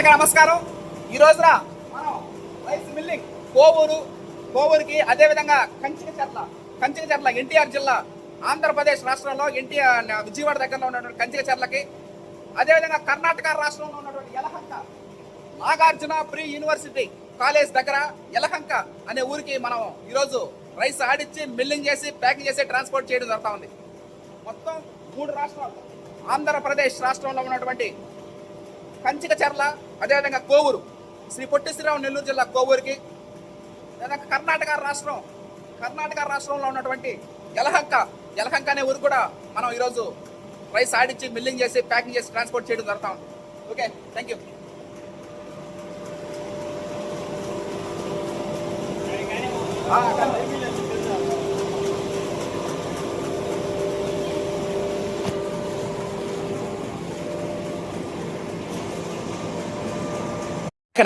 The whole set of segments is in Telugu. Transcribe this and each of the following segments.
అందరికీ నమస్కారం. ఈ రోజున మనం రైస్ మిల్లింగ్ కోవూరుకి అదేవిధంగా కంచికచర్ల ఎన్టీఆర్ జిల్లా ఆంధ్రప్రదేశ్ రాష్ట్రంలో విజయవాడ దగ్గరలో ఉన్నటువంటి కంచికచర్లకి, అదేవిధంగా కర్ణాటక రాష్ట్రంలో ఉన్నటువంటి Yelahanka Nagarjuna pre university college దగ్గర యలహంక అనే ఊరికి మనం ఈరోజు రైస్ ఆడిచ్చి మిల్లింగ్ చేసి ప్యాకింగ్ చేసి ట్రాన్స్పోర్ట్ చేయడం జరుగుతూ ఉంది. మొత్తం 3 రాష్ట్రాలు, ఆంధ్రప్రదేశ్ రాష్ట్రంలో ఉన్నటువంటి కంచికచర్ల, అదేవిధంగా కోవూరు, శ్రీ పొట్టి శ్రీరాము నెల్లూరు జిల్లా కోవూరుకి, అదేవిధంగా కర్ణాటక రాష్ట్రంలో ఉన్నటువంటి యలహంక అనే ఊరు కూడా మనం ఈరోజు రైస్ ఆడిచ్చి మిల్లింగ్ చేసి ప్యాకింగ్ చేసి ట్రాన్స్పోర్ట్ చేయడం జరుగుతూ ఉంది. Okay, thank you.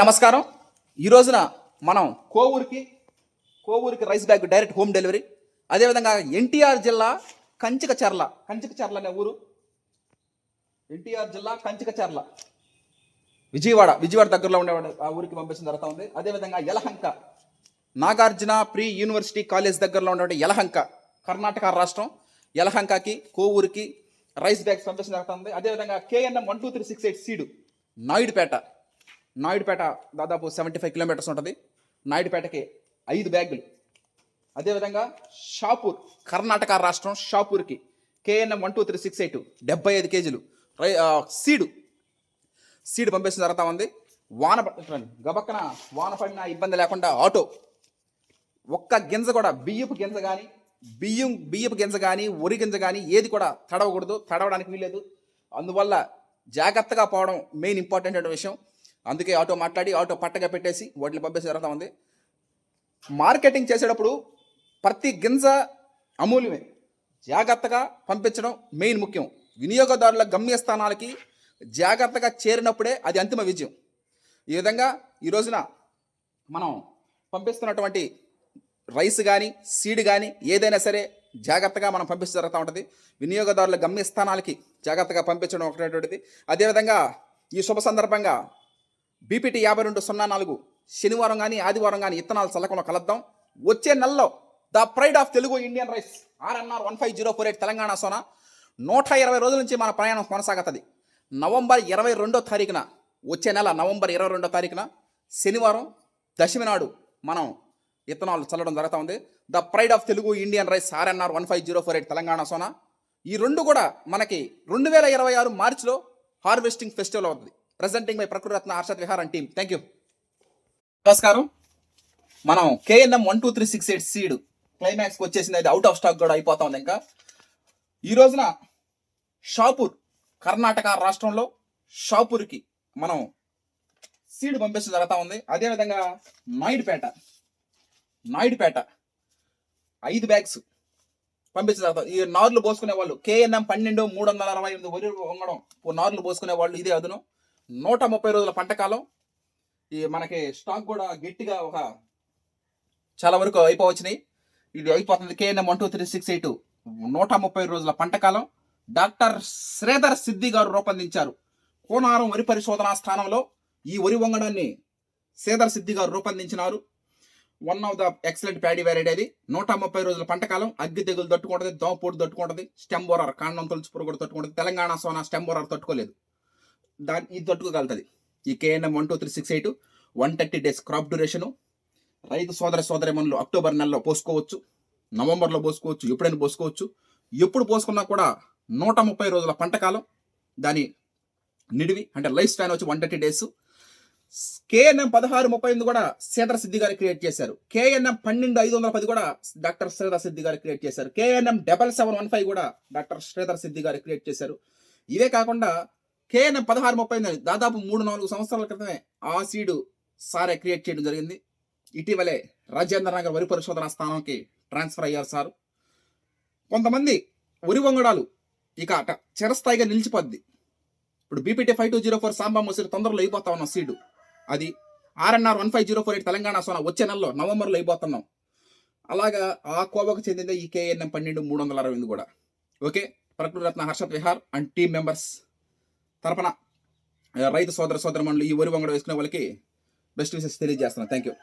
నమస్కారం. ఈ రోజున మనం కోవూరుకి rice bag direct home delivery, అదేవిధంగా ఎన్టీఆర్ జిల్లా కంచికచర్ల అనే ఊరు, ఎన్టీఆర్ జిల్లా కంచికచర్ల విజయవాడ దగ్గరలో ఉండే ఆ ఊరికి పంపించడం జరుగుతూ ఉంది. అదేవిధంగా Yelahanka Nagarjuna pre university college దగ్గరలో ఉన్నటువంటి యలహంక, కర్ణాటక రాష్ట్రం, యలహంకకి కోవూరుకి రైస్ బ్యాగ్స్ పంపించడం జరుగుతుంది. అదేవిధంగా KNM 12368 సీడు నాయుడుపేట దాదాపు 75 కిలోమీటర్స్ ఉంటుంది. నాయుడుపేటకి 5 బ్యాగులు. అదేవిధంగా షాపూర్, కర్ణాటక రాష్ట్రం, షాపూర్కి KNM 12368 75 కేజీలు సీడ్ పంపించడం జరుగుతూ ఉంది. గబక్కన వాన పడిన ఇబ్బంది లేకుండా ఆటో ఒక్క గింజ కూడా బియ్యపు గింజ కానీ వరి గింజ కానీ ఏది కూడా తడవకూడదు, తడవడానికి వీలేదు. అందువల్ల జాగ్రత్తగా పోవడం మెయిన్ ఇంపార్టెంట్ అనే విషయం. అందుకే ఆటో మాట్లాడి ఆటో పట్టగా పెట్టేసి వాటిని పంపించే జరుగుతూ ఉంది. మార్కెటింగ్ చేసేటప్పుడు ప్రతి గింజ అమూల్యమే, జాగ్రత్తగా పంపించడం మెయిన్ ముఖ్యం. వినియోగదారుల గమ్యస్థానాలకి జాగ్రత్తగా చేరినప్పుడే అది అంతిమ విజయం. ఈ విధంగా ఈ రోజున మనం పంపిస్తున్నటువంటి రైస్ కానీ సీడ్ కానీ ఏదైనా సరే జాగ్రత్తగా మనం పంపిస్తూ జరుగుతూ ఉంటుంది. వినియోగదారుల గమ్యస్థానాలకి జాగ్రత్తగా పంపించడం ఒకటేటువంటిది. అదేవిధంగా ఈ శుభ సందర్భంగా BPT 5204 శనివారం కానీ ఆదివారం కానీ ఇత్తనాలు చల్లకుండా కలుద్దాం. వచ్చే నెలలో the pride of Telugu Indian rice RNR 15048 Telangana Sona 120 రోజుల నుంచి మన ప్రయాణం కొనసాగుతుంది. నవంబర్ 22వ తారీఖున, వచ్చే నెల నవంబర్ 22వ తారీఖున శనివారం దశమి నాడు మనం ఇత్తనాలు చల్లడం జరుగుతూ ఉంది. The pride of Telugu Indian rice RNR 15048 Telangana Sona. ఈ రెండు కూడా మనకి 2026 మార్చిలో హార్వెస్టింగ్ ఫెస్టివల్ అవుతుంది. Presenting by Prakruti Ratna Harshat Vihar and team. Thank you. నమస్కారం. మనం KNM 12368 సీడ్ క్లైమాక్స్కి వచ్చేసింది. అది అవుట్ ఆఫ్ స్టాక్ కూడా అయిపోతా ఉంది. ఇంకా ఈ రోజున షాపూర్, కర్ణాటక రాష్ట్రంలో షాపూర్కి మనం సీడ్ పంపించడం జరుగుతూ ఉంది. అదేవిధంగా నాయుడుపేట 5 బ్యాగ్స్ పంపించడం జరుగుతుంది. ఈ నార్లు పోసుకునే వాళ్ళు KNM 12 368 వరి వంగడం నార్లు పోసుకునే వాళ్ళు ఇదే అదును. 130 రోజుల పంటకాలం. ఈ మనకి స్టాక్ కూడా గట్టిగా చాలా వరకు అయిపోవచ్చినాయి. ఇది అయిపోతుంది. KNM 12368 130 రోజుల పంటకాలం. డాక్టర్ శ్రీధర్ సిద్ధి గారు రూపొందించారు. కోనారం వరి పరిశోధనా స్థానంలో ఈ వరి వంగడాన్ని శ్రీధర్ సిద్ధి గారు రూపొందించినారు. One of the excellent paddy variety అది. 130 రోజుల పంటకాలం. అగ్గి తెగులు తట్టుకుంటుంది, దోమపోటు తట్టుకుంటుంది, స్టెమ్ బోరర్ కాండం తొలుచు పురుగు తట్టుకుంటుంది. తెలంగాణ సోనా స్టెమ్ బోరర్ తట్టుకోలేదు, ఇది తట్టుకోగలుగుతుంది. ఈ KNM 12368 130 డేస్ క్రాప్ డ్యూరేషను. రైతు సోదరమణులు అక్టోబర్ నెలలో పోసుకోవచ్చు, నవంబర్లో పోసుకోవచ్చు, ఎప్పుడైనా పోసుకోవచ్చు. ఎప్పుడు పోసుకున్నా కూడా 130 రోజుల పంటకాలం. దాని నిడివి అంటే లైఫ్ స్పాన్ వచ్చి 130 డేస్. KNM 1638 కూడా శ్రీధర్ సిద్ధి గారు క్రియేట్ చేశారు. KNM 12510 కూడా డాక్టర్ శ్రీధర్ సిద్ధి గారు క్రియేట్ చేశారు. KNM 7715 కూడా డాక్టర్ శ్రీధర్ సిద్ధి గారు క్రియేట్ చేశారు. ఇవే కాకుండా KNM 1638 దాదాపు 3-4 సంవత్సరాల క్రితమే ఆ సీడు సారే క్రియేట్ చేయడం జరిగింది. ఇటీవలే రాజేంద్ర నగర్ వరి పరిశోధన స్థానంకి ట్రాన్స్ఫర్ అయ్యారు సార్. కొంతమంది వరి వంగడాలు ఇక చిరస్థాయిగా నిలిచిపోద్ది. ఇప్పుడు BPT 5204 సాంబా ముసిరి తొందరలో అయిపోతా ఉన్నాం సీడు. అది RNR 15048 తెలంగాణ సోనా వచ్చే నెలలో నవంబర్లో అయిపోతున్నాం. అలాగా ఆ కోవకు చెందిందే ఈ KNM 12368 కూడా. Okay, Prakruti Ratna Harshat Vihar and team members తరపున రైతు సోదర సోదరమణులు ఈ వరి వంగడ వేసుకునే వాళ్ళకి బెస్ట్ విషెస్ తెలియజేస్తున్నాను. Thank you.